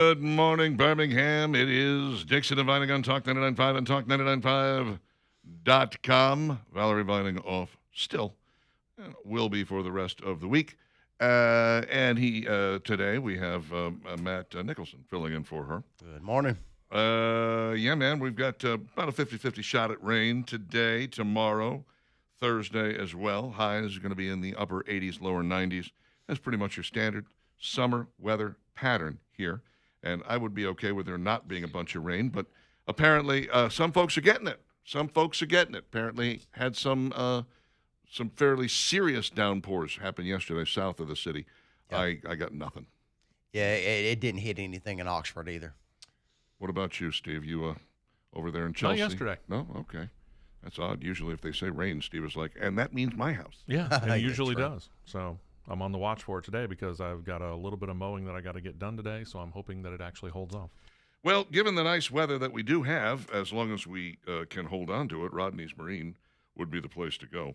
Good morning, Birmingham. It is Dixon and Vining on Talk 99.5 and Talk995.com. Valerie Vining off still. Will be for the rest of the week. And today we have Matt Nicholson filling in for her. Good morning. Yeah, man, we've got about a 50-50 shot at rain today, tomorrow, Thursday as well. Highs are going to be in the upper 80s, lower 90s. That's pretty much your standard summer weather pattern here. And I would be okay with there not being a bunch of rain, but apparently some folks are getting it. Some folks are getting it. Apparently had some fairly serious downpours happen yesterday south of the city. Yeah. I got nothing. Yeah, it didn't hit anything in Oxford either. What about you, Steve? You over there in Chelsea? Not yesterday. No? Okay. That's odd. Usually if they say rain, Steve is like, and that means my house. Yeah, it usually does. So I'm on the watch for it today because I've got a little bit of mowing that I got to get done today, so I'm hoping that it actually holds off. Well, given the nice weather that we do have, as long as we can hold on to it, Rodney's Marine would be the place to go.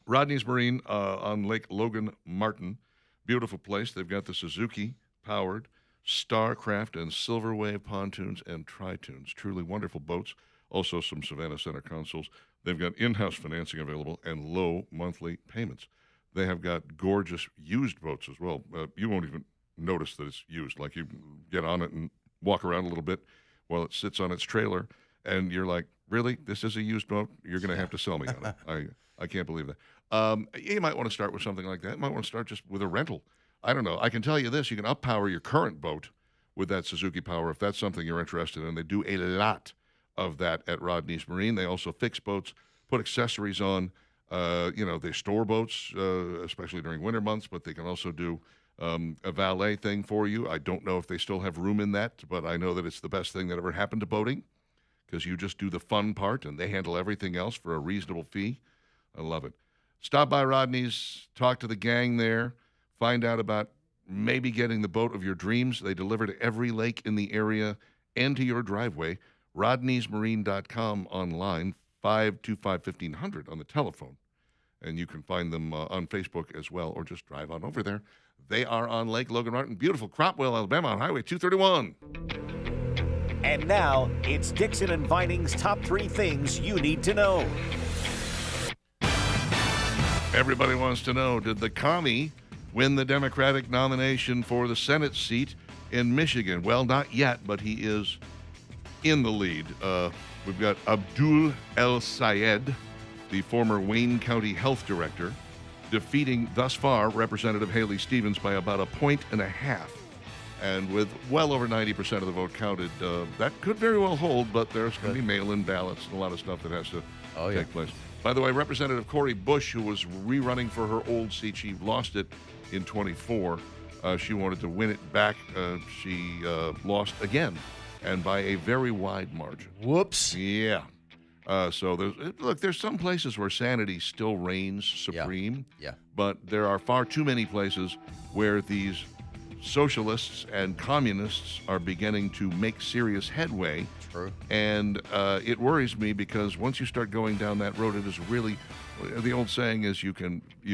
Rodney's Marine on Lake Logan Martin. Beautiful place. They've got the Suzuki-powered Starcraft and Silver Wave pontoons and tritoons. Truly wonderful boats. Also some Savannah Center consoles. They've got in-house financing available and low monthly payments. They have got gorgeous used boats as well. You won't even notice that it's used. Like you get on it and walk around a little bit while it sits on its trailer, and you're like, really? This is a used boat? You're going to have to sell me on it. I can't believe that. You might want to start with something like that. You might want to start just with a rental. I don't know. I can tell you this. You can up-power your current boat with that Suzuki Power if that's something you're interested in. They do a lot of that at Rodney's Marine. They also fix boats, put accessories on. They store boats, especially during winter months, but they can also do a valet thing for you. I don't know if they still have room in that, but I know that it's the best thing that ever happened to boating because you just do the fun part and they handle everything else for a reasonable fee. I love it. Stop by Rodney's, talk to the gang there, find out about maybe getting the boat of your dreams. They deliver to every lake in the area and to your driveway. Rodney'sMarine.com online, 525-1500 on the telephone. And you can find them on Facebook as well, or just drive on over there. They are on Lake Logan Martin, beautiful Cropwell, Alabama, on Highway 231. And now, it's Dixon and Vining's top 3 things you need to know. Everybody wants to know, did the commie win the Democratic nomination for the Senate seat in Michigan? Well, not yet, but he is in the lead. We've got Abdul El Sayed, the former Wayne County Health Director, defeating thus far Representative Haley Stevens by about 1.5 points. And with well over 90% of the vote counted, that could very well hold, but there's going to be mail-in ballots and a lot of stuff that has to take place. By the way, Representative Cori Bush, who was rerunning for her old seat, she lost it in 24. She wanted to win it back. She lost again, and by a very wide margin. Whoops. Yeah. So there's some places where sanity still reigns supreme. Yeah. But there are far too many places where these socialists and communists are beginning to make serious headway. True. And it worries me because once you start going down that road, it is really, the old saying is you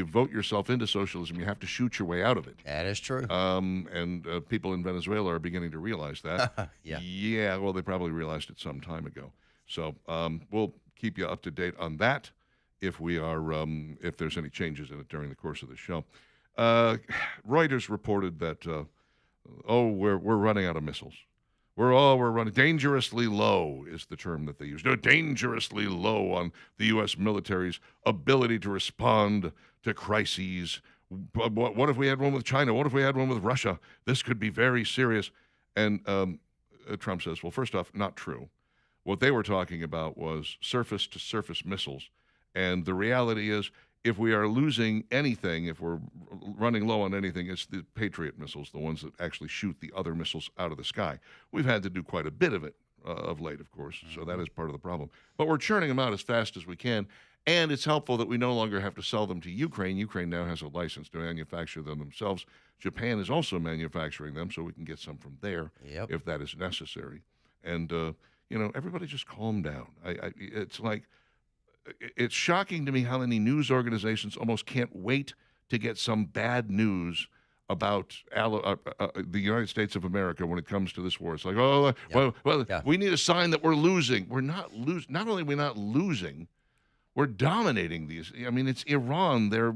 vote yourself into socialism, you have to shoot your way out of it. That is true. And people in Venezuela are beginning to realize that. Yeah. Yeah, well, they probably realized it some time ago. So we'll keep you up to date on that if if there's any changes in it during the course of the show. Reuters reported that we're running out of missiles. We're running dangerously low is the term that they use. Dangerously low on the U.S. military's ability to respond to crises. What if we had one with China? What if we had one with Russia? This could be very serious. And Trump says, well, first off, not true. What they were talking about was surface-to-surface missiles. And the reality is, if we are losing anything, if we're running low on anything, it's the Patriot missiles, the ones that actually shoot the other missiles out of the sky. We've had to do quite a bit of it of late, of course, so that is part of the problem. But we're churning them out as fast as we can, and it's helpful that we no longer have to sell them to Ukraine. Ukraine now has a license to manufacture them themselves. Japan is also manufacturing them, so we can get some from there if that is necessary. And, everybody just calm down. It's like, it's shocking to me how many news organizations almost can't wait to get some bad news about the United States of America when it comes to this war. It's like, oh, well, Yeah. we need a sign that we're losing. We're not losing. Not only are we not losing, we're dominating these. I mean, it's Iran. They're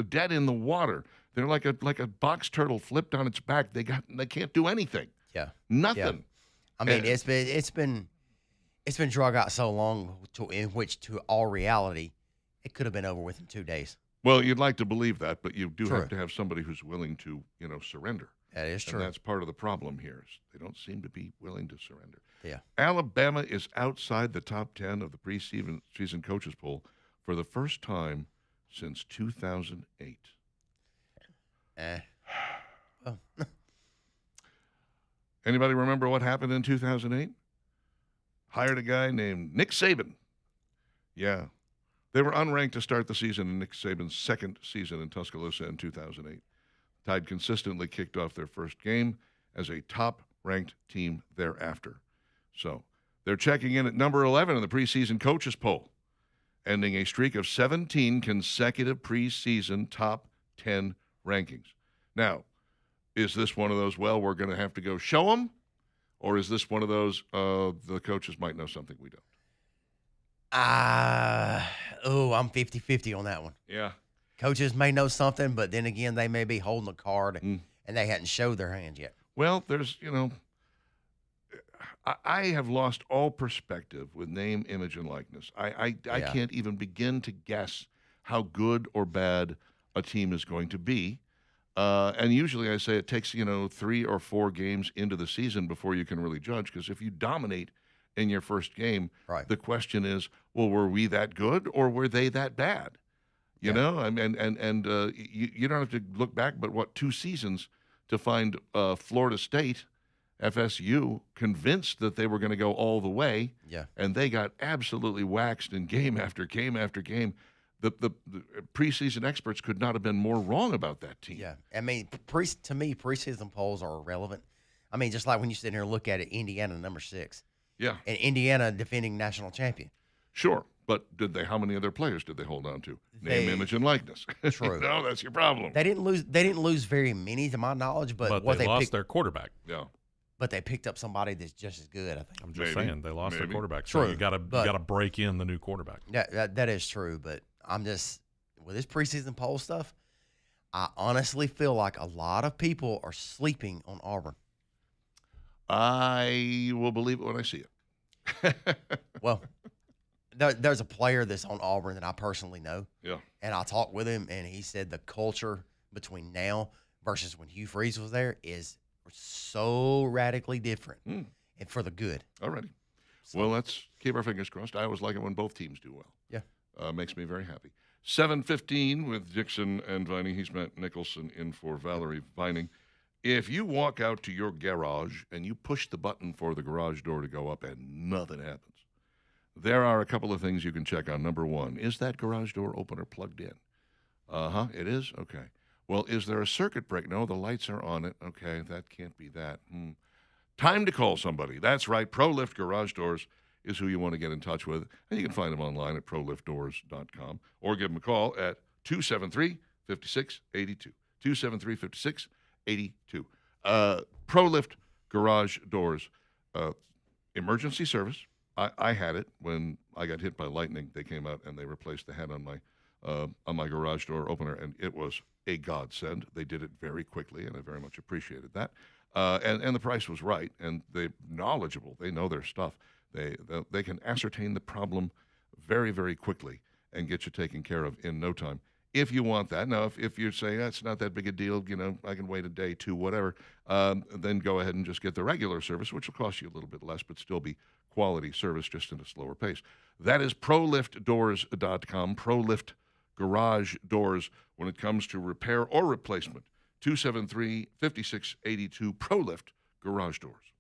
dead in the water. They're like a box turtle flipped on its back. They can't do anything. Yeah. Nothing. I mean, And- it's been drug out so long in which, to all reality, it could have been over with in 2 days. Well, you'd like to believe that, but you do True. have to have somebody who's willing to, surrender. That is true. And that's part of the problem here. Is they don't seem to be willing to surrender. Yeah. Alabama is outside the top 10 of the preseason coaches poll for the first time since 2008. Oh. Anybody remember what happened in 2008? Hired a guy named Nick Saban. Yeah. They were unranked to start the season in Nick Saban's second season in Tuscaloosa in 2008. Tide consistently kicked off their first game as a top-ranked team thereafter. So they're checking in at number 11 in the preseason coaches poll, ending a streak of 17 consecutive preseason top 10 rankings. Now, is this one of those, well, we're going to have to go show them? Or is this one of those, the coaches might know something we don't? I'm 50-50 on that one. Yeah. Coaches may know something, but then again, they may be holding a card and they hadn't showed their hand yet. Well, there's, I have lost all perspective with name, image, and likeness. I can't even begin to guess how good or bad a team is going to be. And usually I say it takes, 3 or 4 games into the season before you can really judge, because if you dominate in your first game, Right. the question is, well, were we that good or were they that bad? You know, I mean, and you don't have to look back, but 2 seasons to find Florida State, FSU, convinced that they were going to go all the way. Yeah. And they got absolutely waxed in game after game after game. The preseason experts could not have been more wrong about that team. Yeah. I mean, to me, preseason polls are irrelevant. I mean, just like when you sit here and look at it, Indiana, number 6. Yeah, And Indiana, defending national champion. sure. But how many other players did they hold on to? Name, They- image, and likeness. True. No, that's your problem. They didn't lose very many, to my knowledge, but what they they lost picked, their quarterback. Yeah. but they picked up somebody that's just as good, I think. I'm just Maybe. saying they lost Maybe. their quarterback. So True, you got but- to break in the new quarterback. That is true, but I'm just with this preseason poll stuff. I honestly feel like a lot of people are sleeping on Auburn. I will believe it when I see it. Well, there's a player that's on Auburn that I personally know, Yeah. and I talked with him, and he said the culture between now versus when Hugh Freeze was there is so radically different, and for the good. Alrighty. So- Well, let's keep our fingers crossed. I always like it when both teams do well. Yeah. Makes me very happy. 7:15 with Dixon and Vining. He's Matt Nicholson in for Valerie Vining. If you walk out to your garage and you push the button for the garage door to go up and nothing happens, there are a couple of things you can check on. Number one, is that garage door opener plugged in? It is? Okay. Well, is there a circuit break? No, the lights are on it. Okay, that can't be that. Time to call somebody. That's right. ProLift Garage Doors is who you want to get in touch with. And you can find them online at proliftdoors.com or give them a call at 273-5682. 273-5682. ProLift Garage Doors. Emergency service. I had it when I got hit by lightning. They came out and they replaced the head on my garage door opener, and it was a godsend. They did it very quickly, and I very much appreciated that. And the price was right, and they're knowledgeable. They know their stuff. They can ascertain the problem very, very quickly and get you taken care of in no time. If you want that. Now, if you're saying that's not that big a deal, I can wait a day, 2, whatever, then go ahead and just get the regular service, which will cost you a little bit less, but still be quality service, just in a slower pace. That is proliftdoors.com, ProLift Garage Doors, when it comes to repair or replacement. 273-5682, ProLift Garage Doors.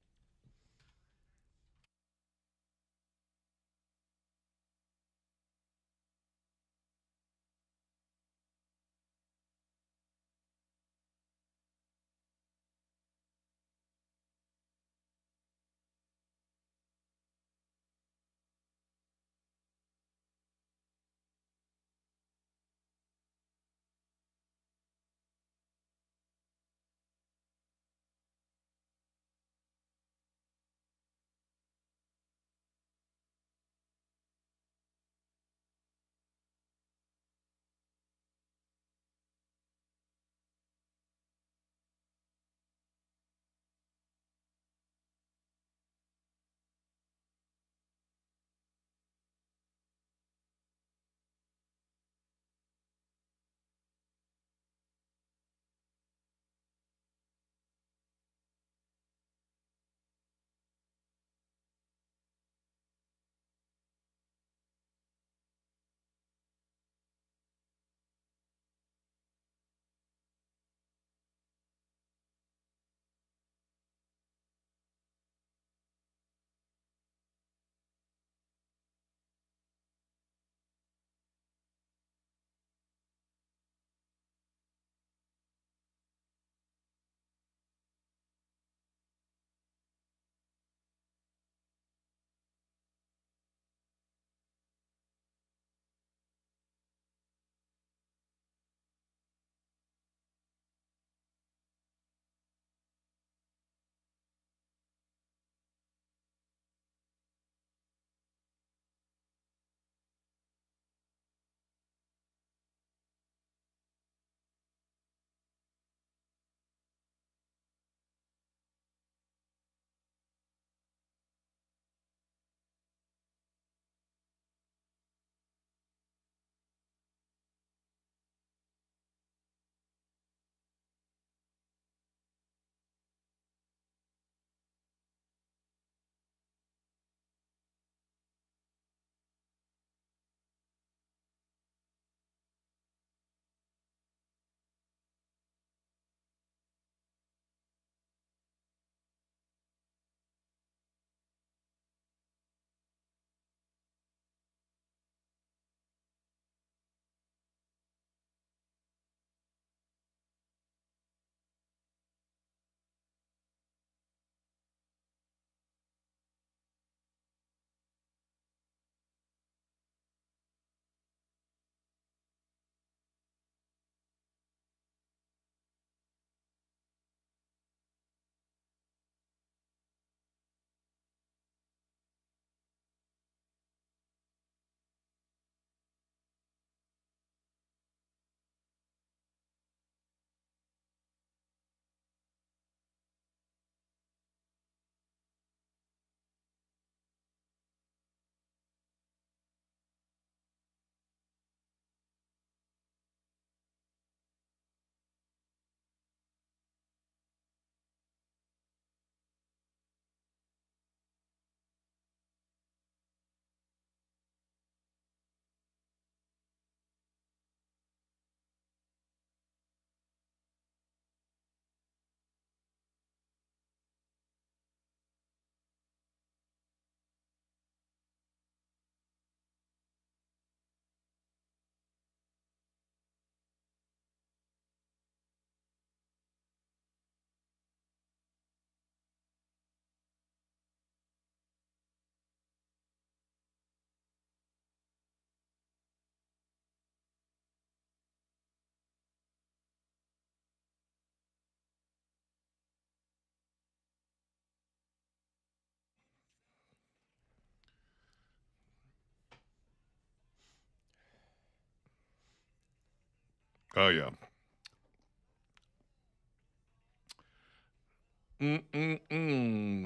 Oh, yeah.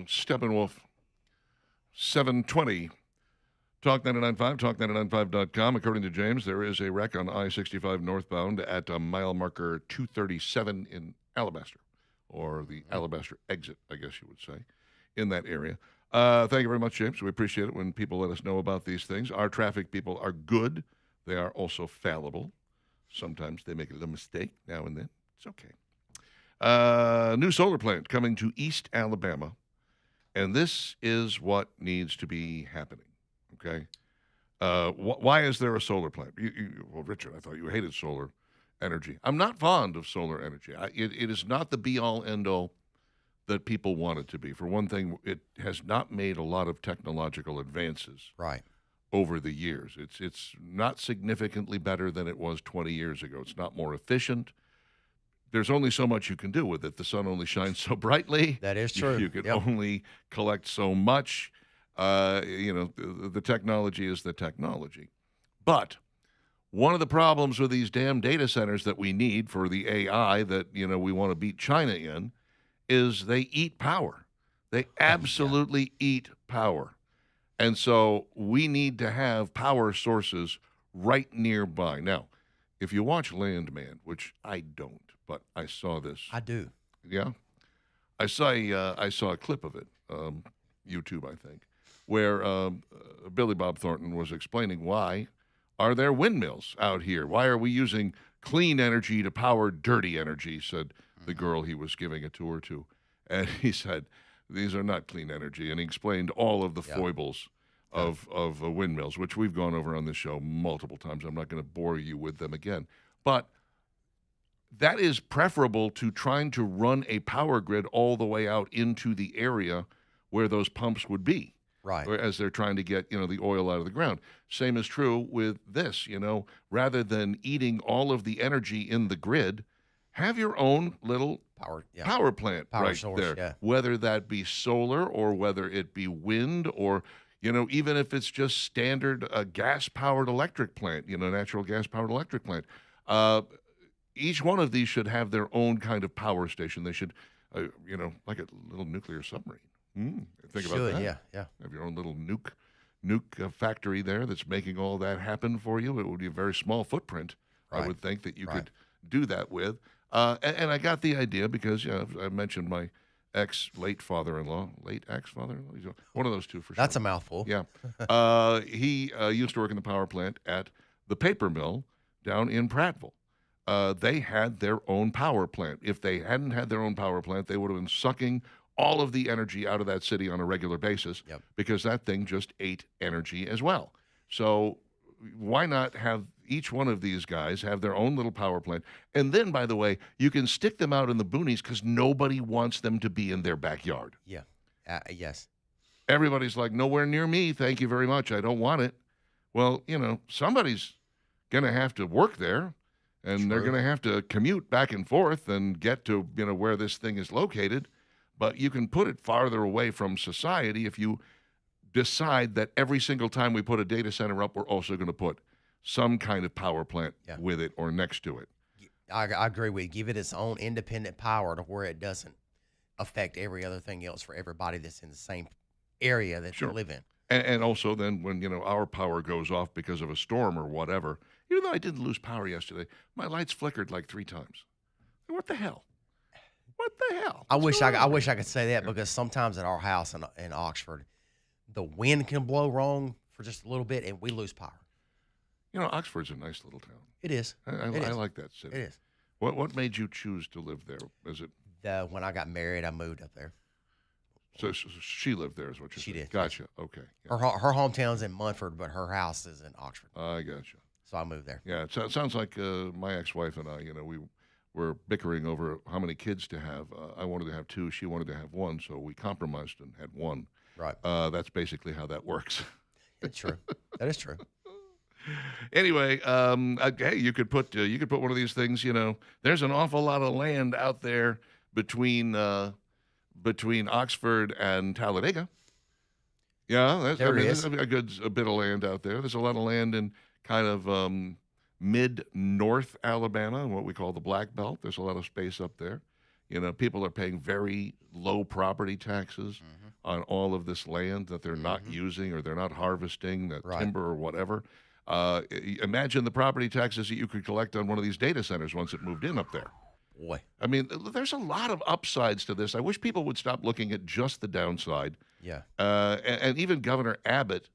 Steppenwolf, 720. Talk 995, talk995.com. According to James, there is a wreck on I-65 northbound at mile marker 237 in Alabaster, or the Alabaster exit, I guess you would say, in that area. Thank you very much, James. We appreciate it when people let us know about these things. Our traffic people are good. They are also fallible. Sometimes they make a little mistake now and then. It's okay. New solar plant coming to East Alabama, and this is what needs to be happening. Okay, why is there a solar plant? Well, Richard, I thought you hated solar energy. I'm not fond of solar energy. It is not the be-all, end-all that people want it to be. For one thing, it has not made a lot of technological advances Right. over the years. It's not significantly better than it was 20 years ago. It's not more efficient. There's only so much you can do with it. The sun only shines so brightly. That is true. You can Yep. only collect so much. The technology is the technology. But one of the problems with these damn data centers that we need for the AI that, we want to beat China in is they eat power. They absolutely eat power. And so we need to have power sources right nearby. Now, if you watch Landman, which I don't, but I saw this. I do. Yeah, I saw a clip of it, YouTube, I think, where Billy Bob Thornton was explaining why are there windmills out here? Why are we using clean energy to power dirty energy? Said the girl he was giving a tour to, and he said these are not clean energy, and he explained all of the foibles of windmills, which we've gone over on this show multiple times. I'm not going to bore you with them again, but that is preferable to trying to run a power grid all the way out into the area where those pumps would be. Right. Or as they're trying to get, the oil out of the ground. Same is true with this, rather than eating all of the energy in the grid, have your own little power plant Power right source, there. yeah. Whether that be solar or whether it be wind or, even if it's just standard gas-powered electric plant, natural gas-powered electric plant. Each one of these should have their own kind of power station. They should, like a little nuclear submarine. Think about that. Yeah. Have your own little nuke factory there that's making all that happen for you. It would be a very small footprint, I Right. would think, that you could do that with. And I got the idea because I mentioned my late father-in-law, late ex-father-in-law. He's one of those two for sure. That's a mouthful. Yeah. He used to work in the power plant at the paper mill down in Prattville. They had their own power plant. If they hadn't had their own power plant, they would have been sucking all of the energy out of that city on a regular basis because that thing just ate energy as well. So why not have each one of these guys have their own little power plant? And then, by the way, you can stick them out in the boonies because nobody wants them to be in their backyard. Yeah. Yes. Everybody's like, nowhere near me. Thank you very much. I don't want it. Well, somebody's going to have to work there. And they're going to have to commute back and forth and get to, where this thing is located. But you can put it farther away from society if you decide that every single time we put a data center up, we're also going to put some kind of power plant with it or next to it. I agree with you. Give it its own independent power to where it doesn't affect every other thing else for everybody that's in the same area that you live in. And also then when, our power goes off because of a storm or whatever, even though I didn't lose power yesterday, my lights flickered like 3 times. What the hell? What the hell? I wish I could say that because sometimes at our house in Oxford, the wind can blow wrong for just a little bit and we lose power. Oxford's a nice little town. It is. I like that city. It is. What made you choose to live there? Is it? When I got married, I moved up there. So she lived there, is what you're She saying? did, Gotcha. Okay. Yeah. Her hometown's in Munford, but her house is in Oxford. I gotcha. So I moved there. Yeah, it sounds like my ex-wife and I, we were bickering over how many kids to have. I wanted to have 2. She wanted to have 1, so we compromised and had 1. Right. That's basically how that works. It's true. That is true. Anyway, hey, you could put one of these things. There's an awful lot of land out there between Oxford and Talladega. Yeah, there's a good bit of land out there. There's a lot of land in kind of mid-north Alabama, what we call the Black Belt. There's a lot of space up there. You know, people are paying very low property taxes on all of this land that they're not using or they're not harvesting, that Right. timber or whatever. Imagine the property taxes that you could collect on one of these data centers once it moved in up there. Boy. I mean, there's a lot of upsides to this. I wish people would stop looking at just the downside. Yeah. And even Governor Abbott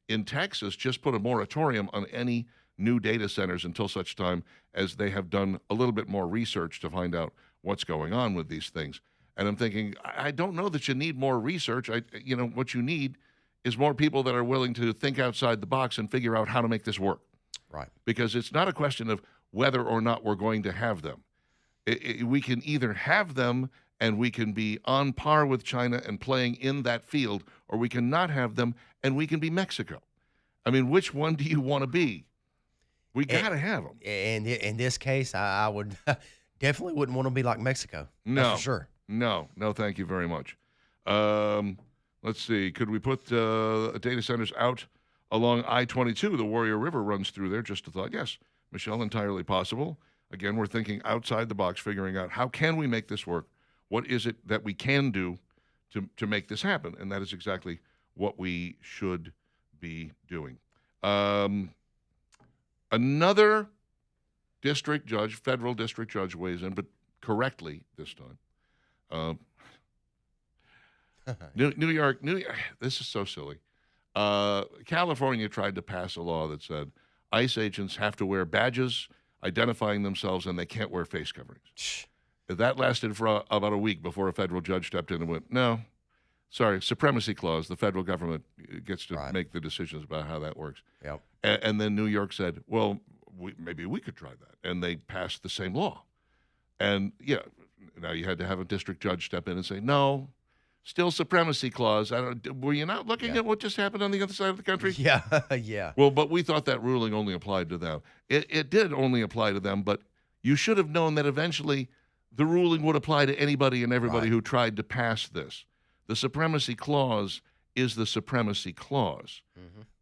in Texas just put a moratorium on any new data centers until such time as they have done a little bit more research to find out what's going on with these things. And I'm thinking, I don't know that you need more research. What you need is more people that are willing to think outside the box and figure out how to make this work. Right. Because it's not a question of whether or not we're going to have them. We can either have them and we can be on par with China and playing in that field, or we can not have them and we can be Mexico. I mean, which one do you want to be? We got to have them. And in this case, I would definitely wouldn't want to be like Mexico. No. That's for sure. No, thank you very much. Let's see. Could we put data centers out along I-22? The Warrior River runs through there. Just a thought. Yes, Michelle, entirely possible. Again, we're thinking outside the box, figuring out how can we make this work? What is it that we can do to make this happen? And that is exactly what we should be doing. Another district judge, federal district judge, weighs in, but correctly this time. New York, this is so silly. California tried to pass a law that said ICE agents have to wear badges identifying themselves and they can't wear face coverings. That lasted for about a week before a federal judge stepped in and went, no, sorry, supremacy clause. The federal government gets to make the decisions about how that works. Yep. And then New York said, well, maybe we could try that. And they passed the same law. And, yeah, now you had to have a district judge step in and say, no, still supremacy clause. Were you not looking at what just happened on the other side of the country? Yeah. Yeah. Well, but we thought that ruling only applied to them. It did only apply to them, but you should have known that eventually the ruling would apply to anybody and everybody who tried to pass this. The supremacy clause is the supremacy clause.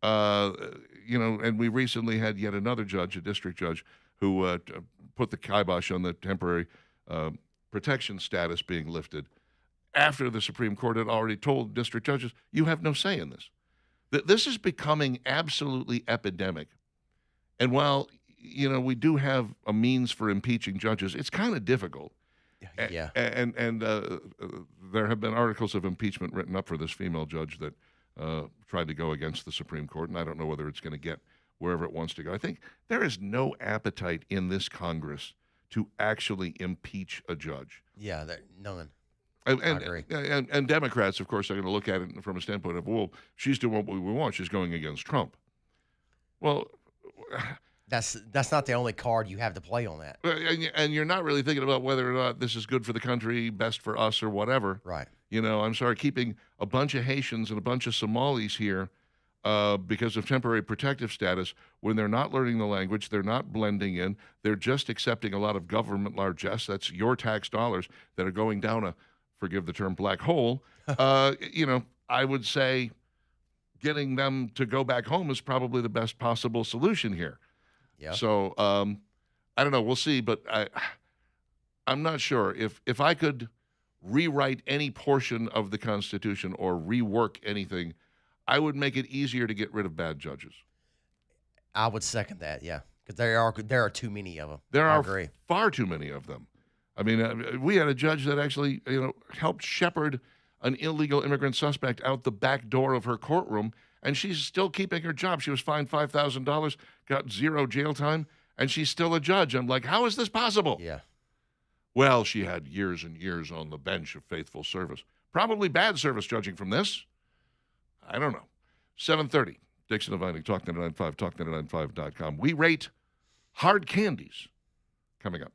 And we recently had yet another judge, a district judge, who put the kibosh on the temporary protection status being lifted after the Supreme Court had already told district judges, you have no say in this. This is becoming absolutely epidemic. And while, we do have a means for impeaching judges, it's kind of difficult. Yeah. And there have been articles of impeachment written up for this female judge that tried to go against the Supreme Court, and I don't know whether it's going to get wherever it wants to go. I think there is no appetite in this Congress to actually impeach a judge. Yeah, none. I agree. And Democrats, of course, are going to look at it from a standpoint of, well, she's doing what we want. She's going against Trump. Well, that's not the only card you have to play on that. and you're not really thinking about whether or not this is good for the country, best for us, or whatever. Right. I'm sorry, keeping a bunch of Haitians and a bunch of Somalis here because of temporary protective status when they're not learning the language, they're not blending in, they're just accepting a lot of government largesse. That's your tax dollars that are going down a, forgive the term, black hole. I would say getting them to go back home is probably the best possible solution here. Yeah. So I don't know. We'll see. But I'm not sure. If I could rewrite any portion of the Constitution or rework anything, I would make it easier to get rid of bad judges. I would second that, yeah. Because there are too many of them. There I are agree. far too many of them. I mean, we had a judge that actually, helped shepherd an illegal immigrant suspect out the back door of her courtroom, and she's still keeping her job. She was fined $5,000, got 0 jail time, and she's still a judge. I'm like, how is this possible? Yeah. Well, she had years and years on the bench of faithful service. Probably bad service, judging from this. I don't know. 7:30, Dixon and Vining, Talk 99.5, talk995.com. We rate hard candies coming up.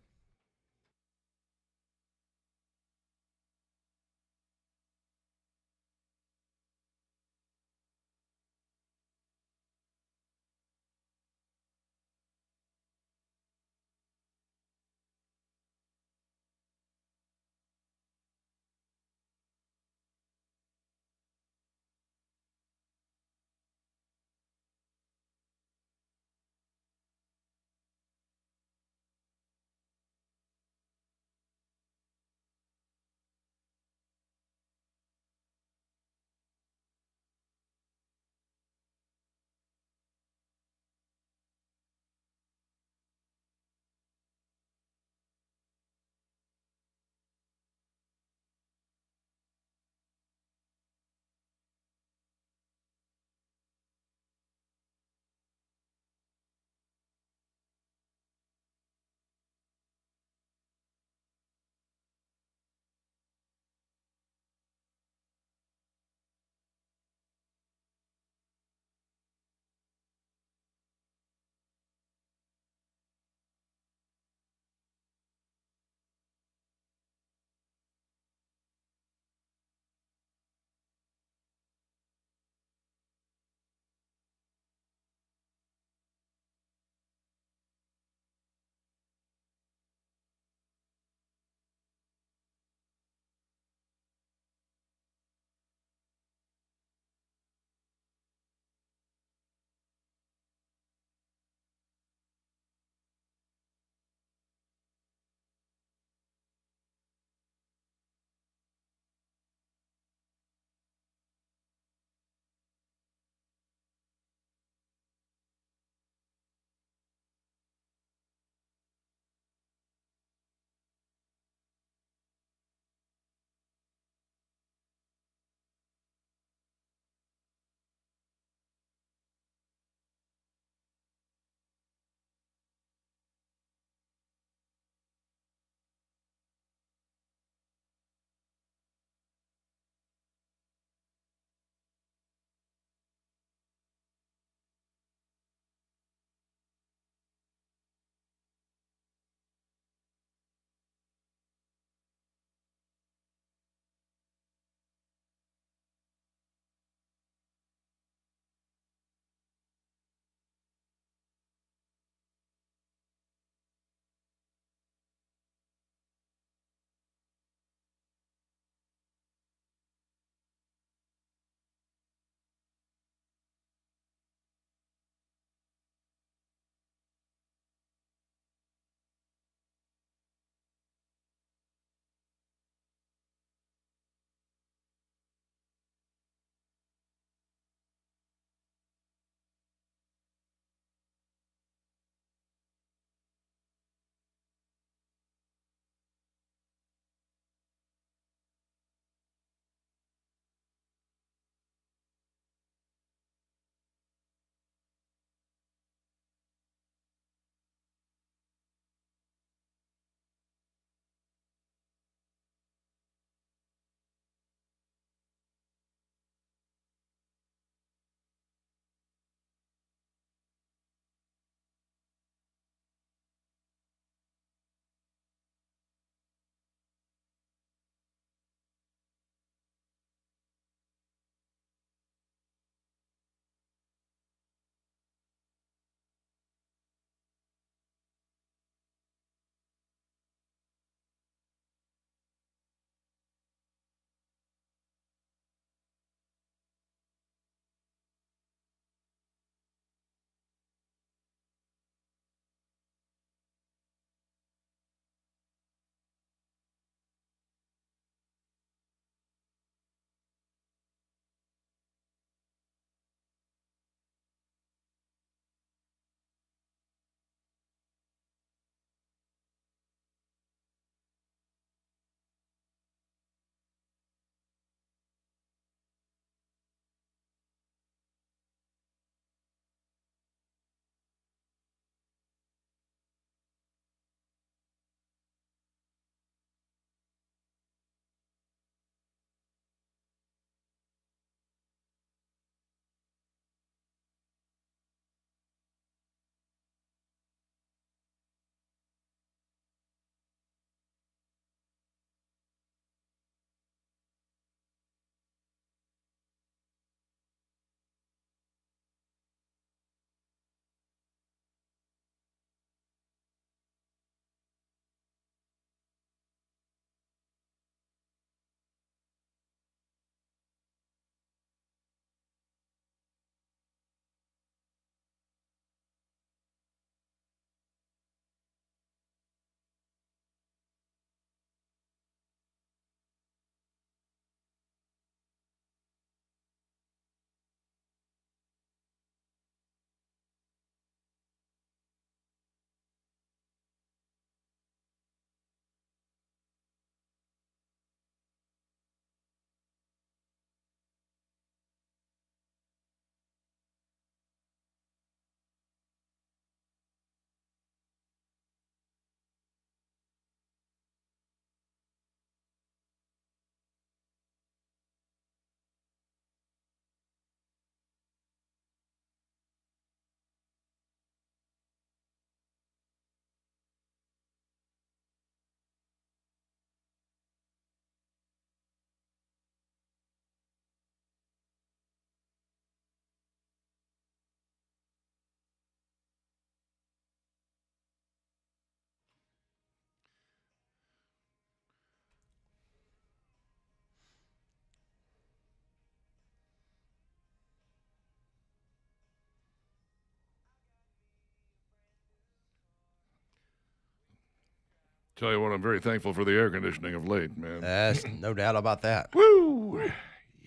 Tell you what, I'm very thankful for the air conditioning of late, man. That's no doubt about that. Woo!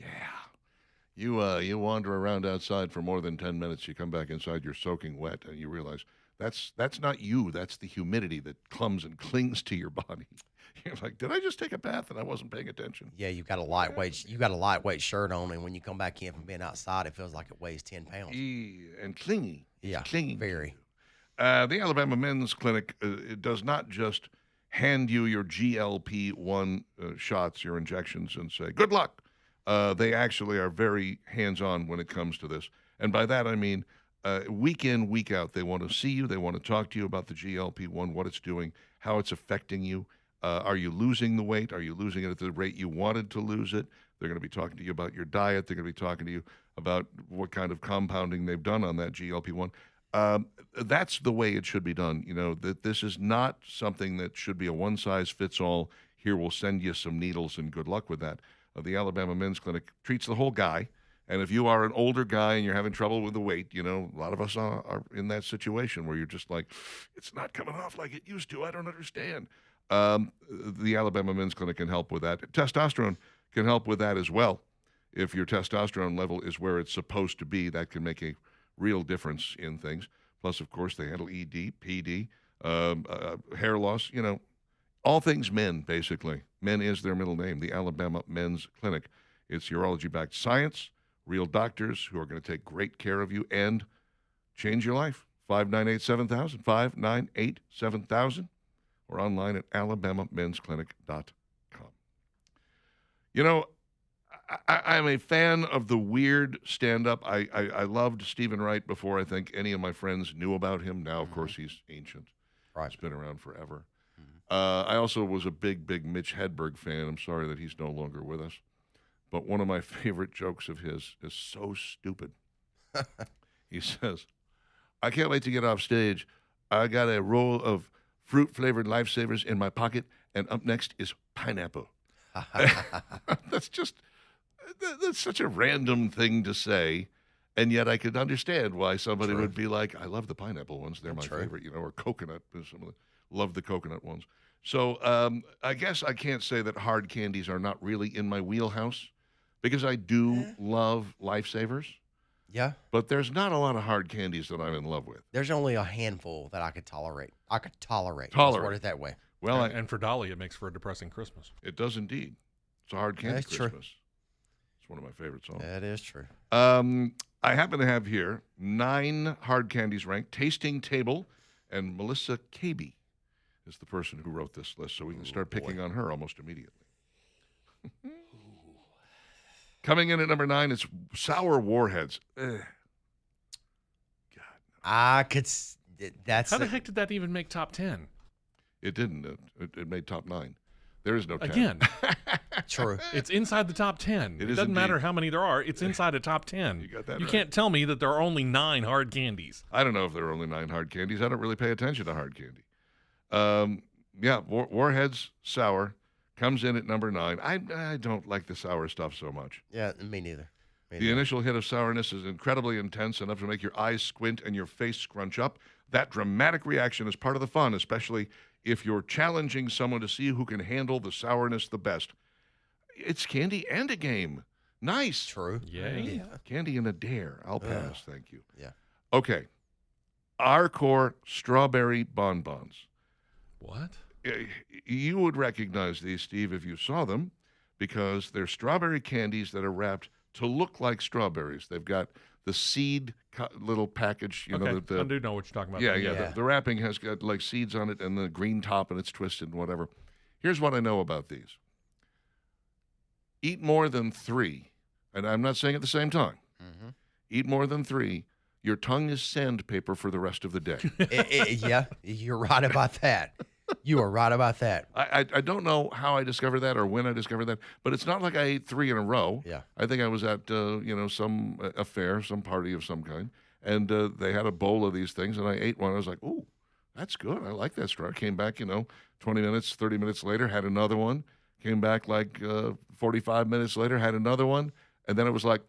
Yeah. You wander around outside for more than 10 minutes, you come back inside, you're soaking wet, and you realize that's not you, that's the humidity that comes and clings to your body. You're like, did I just take a bath and I wasn't paying attention? Yeah, you got a lightweight shirt on, and when you come back in from being outside, it feels like it weighs 10 pounds. And clingy. It's Yeah, clinging to very. you. The Alabama Men's Clinic it does not just hand you your GLP-1 shots, your injections, and say, good luck. They actually are very hands-on when it comes to this. And by that, I mean week in, week out, they want to see you. They want to talk to you about the GLP-1, what it's doing, how it's affecting you. Are you losing the weight? Are you losing it at the rate you wanted to lose it? They're going to be talking to you about your diet. They're going to be talking to you about what kind of compounding they've done on that GLP-1. That's the way it should be done. You know, that this is not something that should be a one-size-fits-all. Here, we'll send you some needles and good luck with that. The Alabama Men's Clinic treats the whole guy. And if you are an older guy and you're having trouble with the weight, you know, a lot of us are in that situation where you're just like, it's not coming off like it used to. I don't understand. The Alabama Men's Clinic can help with that. Testosterone can help with that as well. If your testosterone level is where it's supposed to be, that can make a real difference in things. Plus, of course, they handle ED, PD, hair loss, you know, all things men, basically. Men is their middle name, the Alabama Men's Clinic. It's urology-backed science, real doctors who are going to take great care of you and change your life. 598-7000, 598-7000, or online at alabamamensclinic.com. You know, I'm a fan of the weird stand-up. I loved Stephen Wright before I think any of my friends knew about him. Now, of course, he's ancient. Right. He's been around forever. I also was a big Mitch Hedberg fan. I'm sorry that he's no longer with us. But one of my favorite jokes of his is so stupid. He says, I can't wait to get off stage. I got a roll of fruit-flavored Lifesavers in my pocket, and up next is pineapple. That's such a random thing to say, and yet I could understand why somebody would be like, I love the pineapple ones. They're my favorite, you know, or coconut. Love the coconut ones. So I guess I can't say that hard candies are not really in my wheelhouse because I do love Lifesavers. Yeah. But there's not a lot of hard candies that I'm in love with. There's only a handful that I could tolerate. Let's Tolerate. word it that way. Well, And for Dolly, it makes for a depressing Christmas. it does indeed. It's a hard candy That's true. Christmas. It's one of my favorite songs. That is true. I happen to have here 9 hard candies ranked. Tasting Table, and Melissa Kaby is the person who wrote this list, so we can start picking on her almost immediately. Coming in at number 9, it's Sour Warheads. Ugh. I could. That's How the heck did that even make top 10? It didn't. It made top 9. There is no 10. Again, true. it's inside the top 10. It It is doesn't matter indeed. how many there are. It's inside a top 10. You got that You right. can't tell me that there are only 9 hard candies. I don't know if there are only 9 hard candies. I don't really pay attention to hard candy. Warheads Sour comes in at number 9. I don't like the sour stuff so much. Yeah, me neither. The initial hit of sourness is incredibly intense, enough to make your eyes squint and your face scrunch up. That dramatic reaction is part of the fun, especially if you're challenging someone to see who can handle the sourness the best. It's candy and a game. Nice. True. Yay. Yeah. Candy and a dare. I'll pass, thank you. Yeah. Okay. Arcor strawberry bonbons. What? You would recognize these, Steve, if you saw them, because they're strawberry candies that are wrapped to look like strawberries. They've got the seed little package, you know. Okay, I do know what you're talking about. Yeah. Yeah. The wrapping has got like seeds on it and the green top, and it's twisted and whatever. Here's what I know about these. Eat more than 3, and I'm not saying at the same time. Mm-hmm. Eat more than 3. Your tongue is sandpaper for the rest of the day. Yeah, you're right about that. You are right about that. I don't know how I discovered that or when I discovered that, but it's not like I ate 3 in a row. Yeah. I think I was at some affair, some party of some kind, and they had a bowl of these things, and I ate one. I was like, "Ooh, that's good. I like that straw." Came back, 20 minutes, 30 minutes later, had another one. Came back like 45 minutes later, had another one, and then it was like,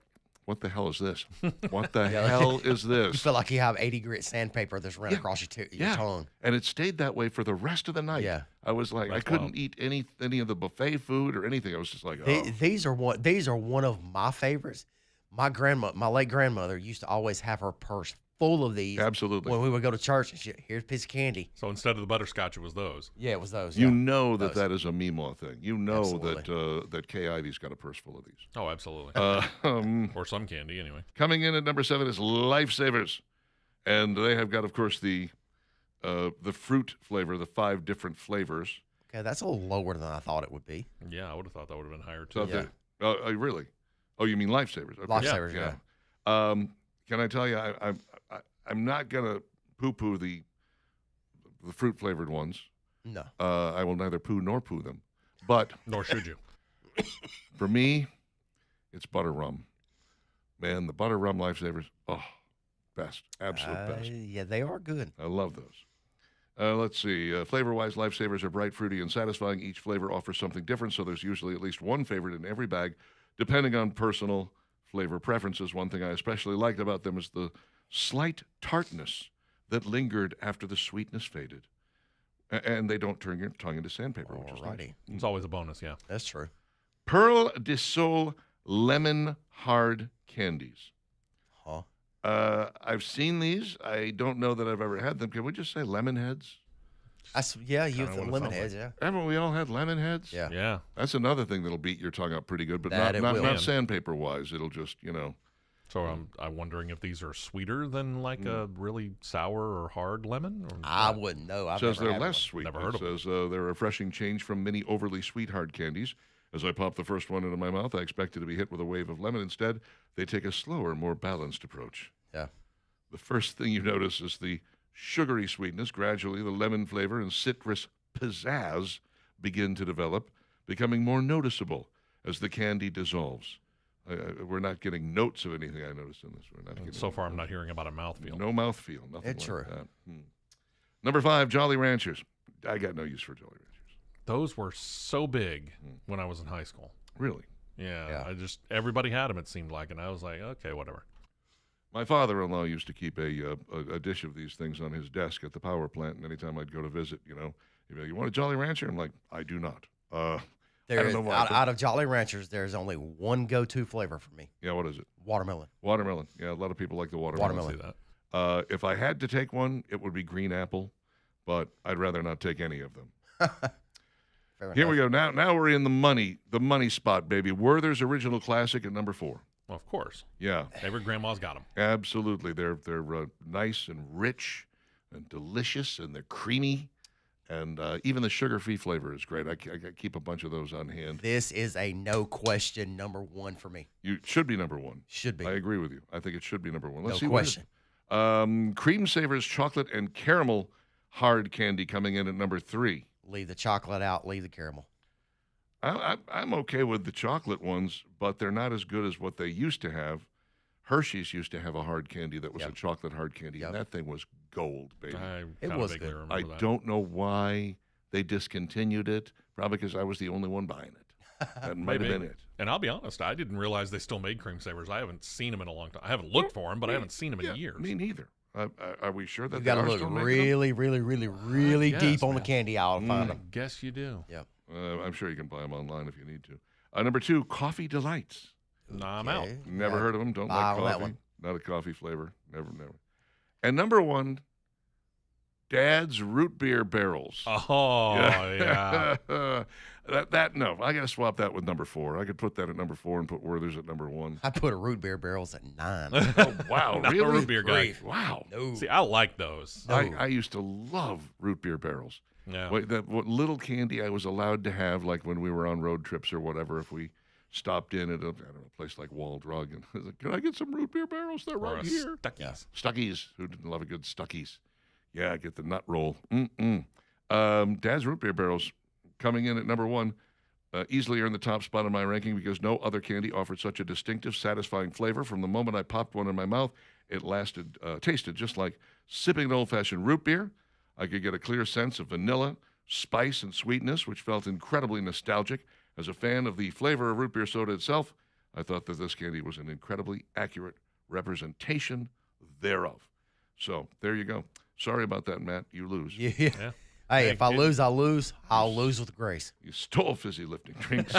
what the hell is this? What the hell is You this? feel like you have 80 grit sandpaper that's run across your tongue. And it stayed that way for the rest of the night. Yeah. I was like, I That's couldn't wild. eat any of the buffet food or anything. I was just like, oh. These are one of my favorites. My late grandmother used to always have her purse full of these. Absolutely. When we would go to church and here's a piece of candy. So instead of the butterscotch, it was those. Yeah, it was those. You yeah. know Those. that is a Meemaw thing. You know Absolutely. that Kay Ivey's got a purse full of these. Oh, absolutely. Or some candy, anyway. Coming in at number 7 is Lifesavers, and they have got, of course, the fruit flavor, the 5 different flavors. Okay, that's a little lower than I thought it would be. Yeah, I would have thought that would have been higher So too. Yeah. really? Oh, you mean Lifesavers? Okay. Lifesavers, yeah. Can I tell you, I'm not gonna poo-poo the fruit flavored ones. No. I will neither poo nor poo them. But Nor should you. for me, it's butter rum. Man, the butter rum Lifesavers, best, absolute best. Yeah, they are good. I love those. Let's see. Flavor-wise, Lifesavers are bright, fruity, and satisfying. Each flavor offers something different, so there's usually at least one favorite in every bag, depending on personal flavor preferences. One thing I especially liked about them is the slight tartness that lingered after the sweetness faded. And they don't turn your tongue into sandpaper, which is nice. Alrighty. It's always a bonus, yeah. That's true. Pearl de Sol lemon hard candies. Huh? I've seen these. I don't know that I've ever had them. Can we just say lemon heads? Yeah, you Kinda have the what it lemon sounds heads, like. yeah. Haven't we all had lemon heads? Yeah. Yeah. That's another thing that'll beat your tongue up pretty good, but That it not will. sandpaper wise. It'll just, So I'm wondering if these are sweeter than like a really sour or hard lemon? Or I wouldn't know. I've says never they're had less one. sweet. Never It heard of them. says they're a refreshing change from many overly sweet hard candies. As I pop the first one into my mouth, I expected to be hit with a wave of lemon. Instead, they take a slower, more balanced approach. Yeah. The first thing you notice is the sugary sweetness. Gradually, the lemon flavor and citrus pizzazz begin to develop, becoming more noticeable as the candy dissolves. We're not getting notes of anything I noticed in this. We're not getting so far, I'm not hearing about a mouthfeel. no mouthfeel, nothing It's like true. that. Number 5, Jolly Ranchers. I got no use for Jolly Ranchers. Those were so big when I was in high school. Really? Yeah. Everybody had them, it seemed like, and I was like, okay, whatever. My father-in-law used to keep a dish of these things on his desk at the power plant, and anytime I'd go to visit, he'd be like, "You want a Jolly Rancher?" I'm like, "I do not." I There don't is, know why. out of Jolly Ranchers, there's only one go-to flavor for me: Yeah, what is it? watermelon. Watermelon. Yeah, a lot of people like the watermelon. Watermelon. See that? If I had to take one, it would be green apple, but I'd rather not take any of them. Fair Here we enough. go. Now we're in the money spot, baby. Werther's Original Classic at number 4. Well, of course. Yeah, Every grandma's got them. absolutely. They're nice and rich and delicious, and they're creamy, and even the sugar-free flavor is great. I keep a bunch of those on hand. This is a no question number 1 for me. You should be number 1. Should be. I agree with you. I think it should be number 1. Let's No see what it is. question. Cream Savers chocolate and caramel hard candy coming in at number 3. Leave the chocolate out. Leave the caramel. I'm okay with the chocolate ones, but they're not as good as what they used to have. Hershey's used to have a hard candy that was Yep. a chocolate hard candy, Yep. and that thing was gold, baby. I It kinda was vaguely good. remember I that. don't know why they discontinued it. Probably because I was the only one buying it. That might have Maybe. been it. And I'll be honest, I didn't realize they still made cream savers. I haven't seen them in a long time. I haven't looked for them, but I haven't seen them in Yeah, years. Me neither. Are we sure that You they got to are look still making them? really, really, really, really Yes, deep on the man. candy aisle to find them. Guess you do. Yep. I'm sure you can buy them online if you need to. Number 2, Coffee Delights. Nah, I'm out. Okay. Never Yeah. heard of them. Don't Buy like on that coffee. one. Not a coffee flavor. Never. And number 1, Dad's Root Beer Barrels. Oh, yeah. No, I got to swap that with number 4. I could put that at number 4 and put Werther's at number 1. I put a root beer barrels at 9. Oh, wow. Not a Really? root beer guy. Wow. No. See, I like those. No. I used to love Root Beer Barrels. Yeah. What little candy I was allowed to have, like when we were on road trips or whatever, if we stopped in at a place like Walled Rug, and I was like, "Can I get some Root Beer Barrels? They're Or right a here." Stuckies. Stuckies. Who didn't love a good Stuckies? Yeah, get the nut roll. Dad's Root Beer Barrels coming in at number 1. Easily earned the top spot in my ranking because no other candy offered such a distinctive, satisfying flavor. From the moment I popped one in my mouth, it tasted just like sipping an old-fashioned root beer. I could get a clear sense of vanilla, spice, and sweetness, which felt incredibly nostalgic. As a fan of the flavor of root beer soda itself, I thought that this candy was an incredibly accurate representation thereof. So there you go. Sorry about that, Matt. You lose. Yeah. Yeah. Hey, if I lose, I lose. I'll lose with grace. You stole fizzy lifting drinks.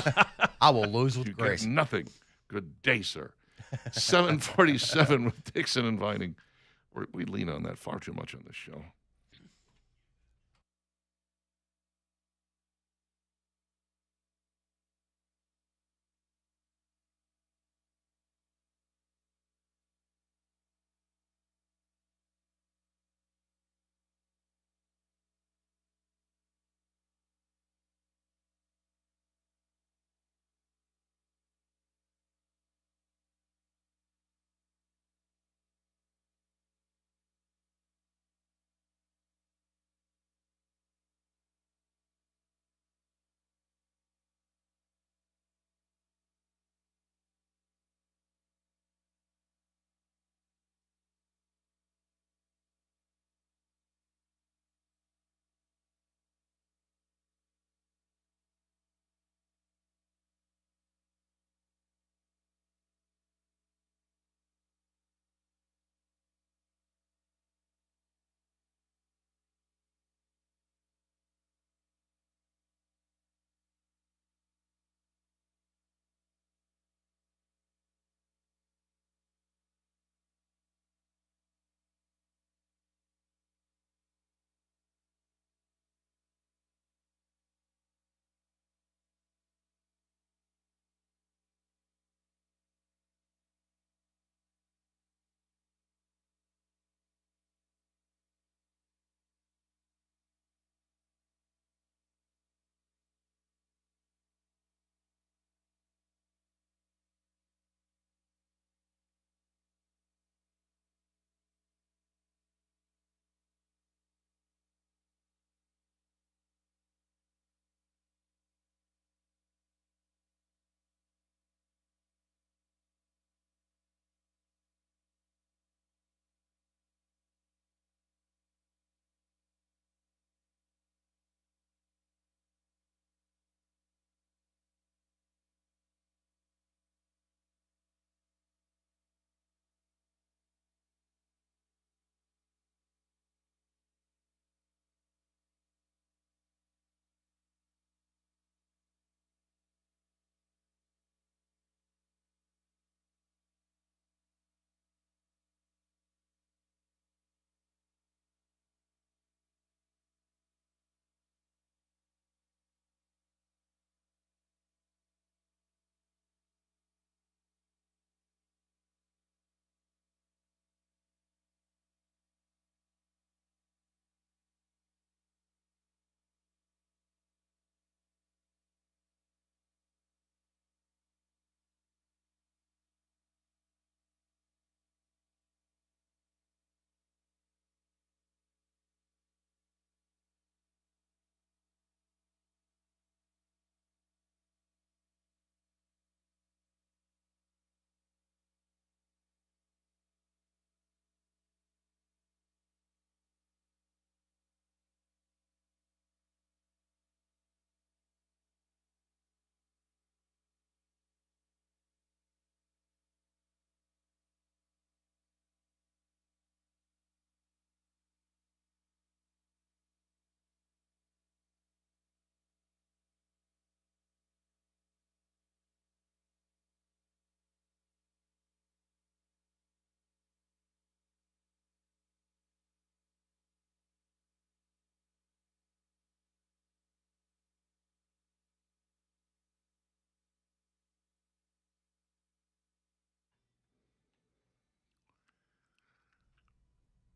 I will lose with You grace. get nothing. Good day, sir. 747 with Dixon and Vining. We lean on that far too much on this show.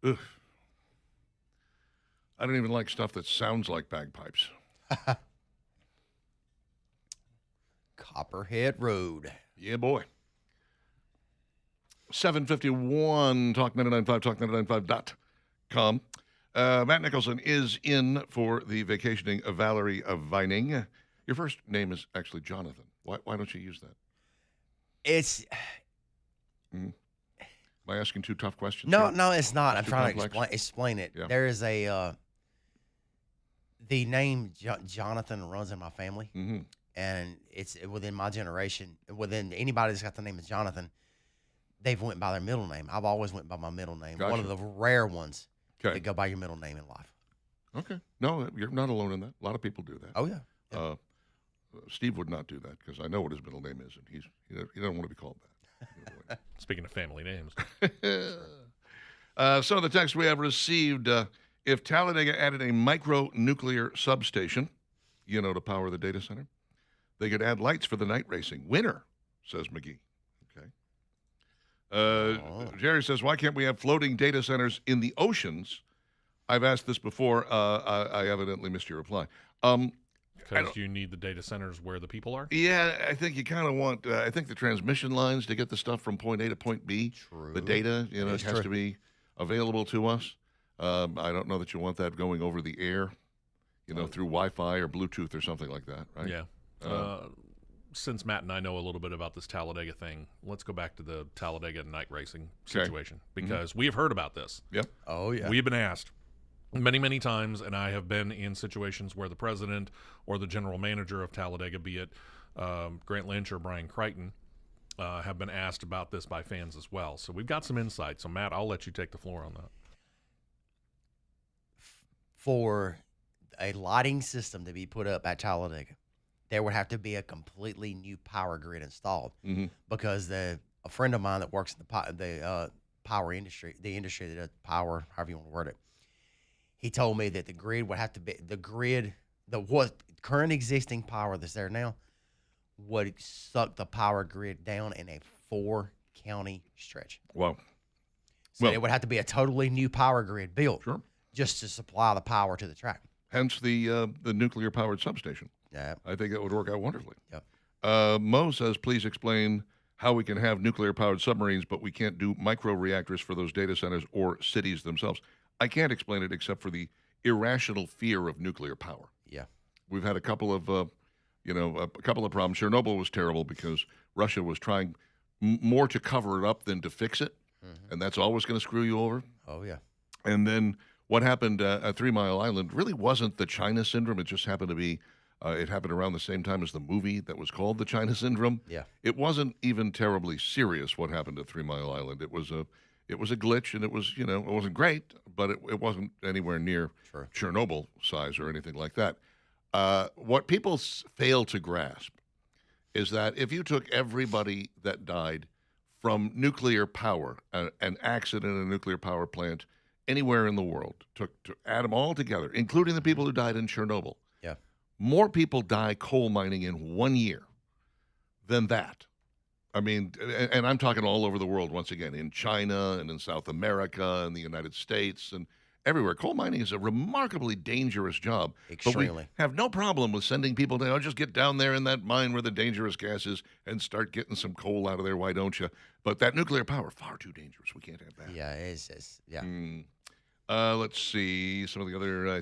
Ugh. I don't even like stuff that sounds like bagpipes. Copperhead Road. Yeah, boy. 751 Talk 99.5, talk995.com. Matt Nicholson is in for the vacationing of Valerie of Vining. Your first name is actually Jonathan. Why don't you use that? It's Am I asking two tough questions? no, here? no, it's not. I'm Too trying to complex? explain it. Yeah. There is a the name Jonathan runs in my family, Mhm. and it's within my generation, within anybody that's got the name of Jonathan, they've went by their middle name. I've always went by my middle name. One Gotcha. of the rare ones Okay. that go by your middle name in life. Okay. No, you're not alone in that. A lot of people do that. Oh yeah. Yeah. Steve would not do that because I know what his middle name is, and he doesn't want to be called that. Speaking of family names, Some of the text we have received: if Talladega added a micro-nuclear substation, to power the data center, they could add lights for the night racing. Winner, says McGee. Okay. Jerry says, why can't we have floating data centers in the oceans? I've asked this before. I evidently missed your reply. because you need the data centers where the people are. Yeah, I think you kind of want. I think the transmission lines to get the stuff from point A to point B. True. The data, it is has true. to be available to us. I don't know that you want that going over the air, through Wi-Fi or Bluetooth or something like that, right? Yeah. Since Matt and I know a little bit about this Talladega thing, let's go back to the Talladega night racing Okay. situation because we have heard about this. Yep. Oh yeah. We have been asked many, many times, and I have been in situations where the president or the general manager of Talladega, be it Grant Lynch or Brian Crichton, have been asked about this by fans as well. So we've got some insight. So, Matt, I'll let you take the floor on that. For a lighting system to be put up at Talladega, there would have to be a completely new power grid installed because a friend of mine that works in the power industry, the industry that does power, however you want to word it, he told me that the grid would have to be what current existing power that's there now would suck the power grid down in a 4-county stretch. Wow. So Well- it would have to be a totally new power grid built Sure. just to supply the power to the track. Hence the nuclear-powered substation. Yeah. I think that would work out wonderfully. Yep. Mo says, please explain how we can have nuclear-powered submarines, but we can't do micro-reactors for those data centers or cities themselves. I can't explain it except for the irrational fear of nuclear power. Yeah. We've had a couple of, a couple of problems. Chernobyl was terrible because Russia was trying more to cover it up than to fix it, and that's always going to screw you over. Oh yeah. And then what happened at 3 Mile Island really wasn't the China Syndrome. It just happened to be, it happened around the same time as the movie that was called The China Syndrome. Yeah. It wasn't even terribly serious what happened at 3 Mile Island. It was a glitch, and it was, it wasn't great, but it wasn't anywhere near True. Chernobyl size or anything like that. What people fail to grasp is that if you took everybody that died from nuclear power, an accident in a nuclear power plant anywhere in the world, to add them all together, including the people who died in Chernobyl, Yeah. more people die coal mining in 1 year than that. I mean, and I'm talking all over the world once again, in China and in South America and the United States and everywhere. Coal mining is a remarkably dangerous job. But we Extremely. have no problem with sending people down. Just get down there in that mine where the dangerous gas is and start getting some coal out of there. Why don't you? But that nuclear power, far too dangerous. We can't have that. Yeah, it's yeah. Let's see some of the other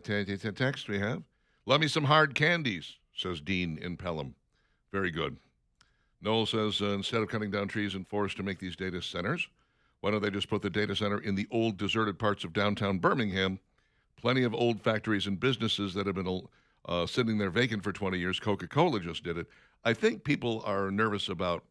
texts we have. Love me some hard candies, says Dean in Pelham. Very good. Noel says, instead of cutting down trees and forests to make these data centers, why don't they just put the data center in the old deserted parts of downtown Birmingham? Plenty of old factories and businesses that have been sitting there vacant for 20 years. Coca-Cola just did it. I think people are nervous about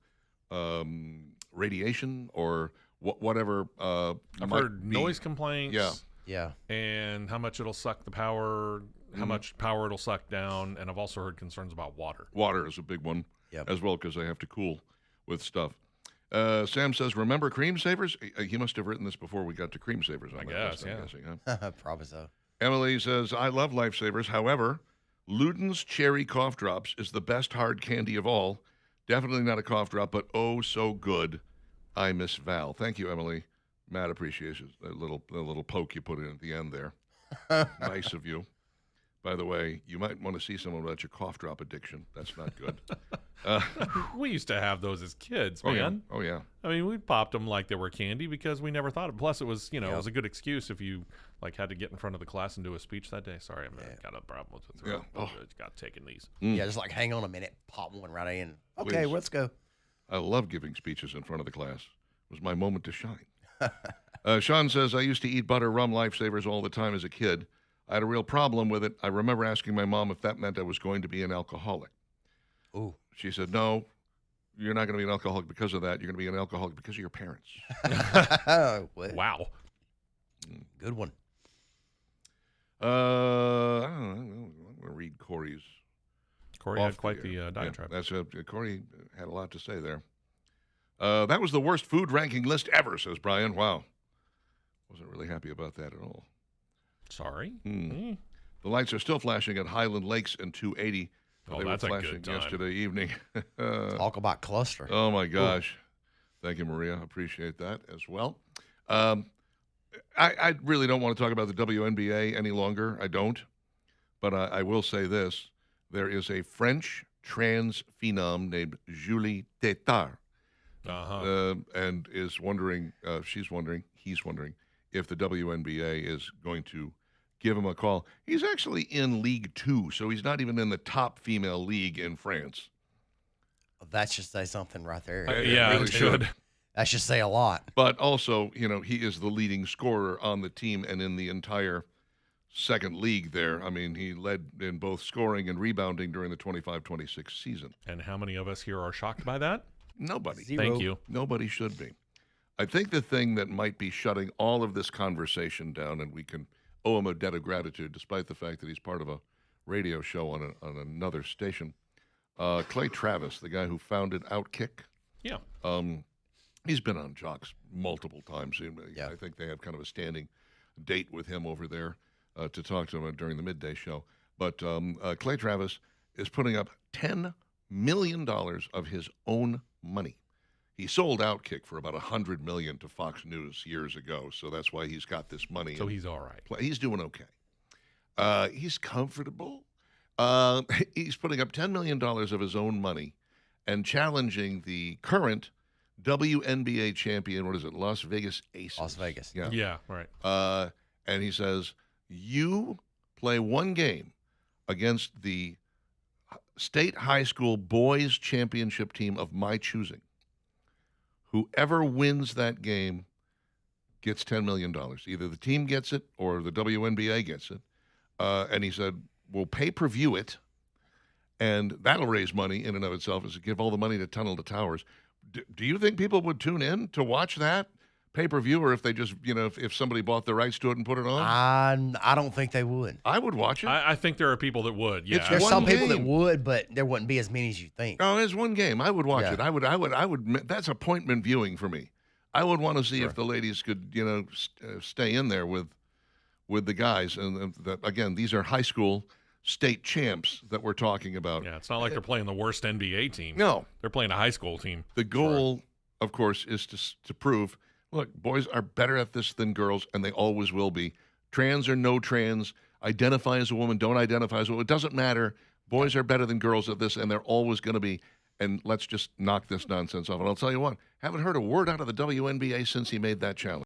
radiation or whatever. I've might heard be. noise complaints. Yeah. Yeah. And how much it'll suck the power, how much power it'll suck down, and I've also heard concerns about water. Water is a big one Yep. as well because they have to cool with stuff. Sam says, remember Cream Savers? He must have written this before we got to Cream Savers. On I that guess, list, I'm yeah. guessing, huh? Probably so. Emily says, I love Lifesavers. However, Luden's Cherry Cough Drops is the best hard candy of all. Definitely not a cough drop, but oh, so good. I miss Val. Thank you, Emily. Matt appreciates it. The little poke you put in at the end there. Nice of you. By the way, you might want to see someone about your cough drop addiction. That's not good. We used to have those as kids, Oh, yeah. man. Oh, yeah. I mean, we popped them like they were candy because we never thought of. Plus, it was, it was a good excuse if you had to get in front of the class and do a speech that day. Sorry, I've got a problem with the throat. Yeah. Oh. Got taking these. Yeah, just like hang on a minute, pop one right in. Okay, Please. let's go. I love giving speeches in front of the class. It was my moment to shine. Sean says, I used to eat butter rum Lifesavers all the time as a kid. I had a real problem with it. I remember asking my mom if that meant I was going to be an alcoholic. Ooh. She said, no, you're not going to be an alcoholic because of that. You're going to be an alcoholic because of your parents. Wow. Good one. I don't know. I'm going to read Corey's. Corey off had quite the air. diatribe. Yeah, Corey had a lot to say there. That was the worst food ranking list ever, says Brian. Wow. Wasn't really happy about that at all. Sorry. The lights are still flashing at Highland Lakes and 280. Oh, they that's were a flashing good time. yesterday evening. Talk about cluster. Oh, my gosh. Thank you, Maria. Appreciate that as well. I really don't want to talk about the WNBA any longer. I don't. But I will say this. There is a French trans phenom named Julie Tétard. And is wondering, he's wondering if the WNBA is going to give him a call. He's actually in League 2, so he's not even in the top female league in France. That should say something right there. Yeah, really it should. should. That should say a lot. But also, he is the leading scorer on the team and in the entire second league there. I mean, he led in both scoring and rebounding during the 25-26 season. And how many of us here are shocked by that? Nobody. Zero. Thank you. Nobody should be. I think the thing that might be shutting all of this conversation down, and we can owe him a debt of gratitude, despite the fact that he's part of a radio show on another station. Clay Travis, the guy who founded Outkick, Yeah. he's been on Jocks multiple times. Yeah. I think they have kind of a standing date with him over there to talk to him during the midday show. But Clay Travis is putting up $10 million of his own money. He sold Outkick for about $100 million to Fox News years ago, so that's why he's got this money. So he's all right. He's doing okay. He's comfortable. He's putting up $10 million of his own money and challenging the current WNBA champion, what is it, Las Vegas Aces. Las Vegas. Yeah. Yeah, right. And he says, you play one game against the state high school boys championship team of my choosing. Whoever wins that game gets $10 million. Either the team gets it or the WNBA gets it. And he said, we'll pay-per-view it, and that'll raise money in and of itself, is to give all the money to Tunnel to Towers. Do you think people would tune in to watch that pay-per-view, or if they just, if somebody bought the rights to it and put it on? I don't think they would. I would watch it. I think there are people that would. Yeah. There's one some people that game. would, but there wouldn't be as many as you think. Oh, there's one game. I would watch Yeah. it. I would. That's appointment viewing for me. I would want to see if the ladies could, stay in there with the guys. And again, these are high school state champs that we're talking about. Yeah, it's not like they're playing the worst NBA team. No, They're playing a high school team. the goal, of course, is to prove, look, boys are better at this than girls, and they always will be. Trans or no trans, identify as a woman, don't identify as a woman. It doesn't matter. Boys are better than girls at this, and they're always going to be. And let's just knock this nonsense off. And I'll tell you what, haven't heard a word out of the WNBA since he made that challenge.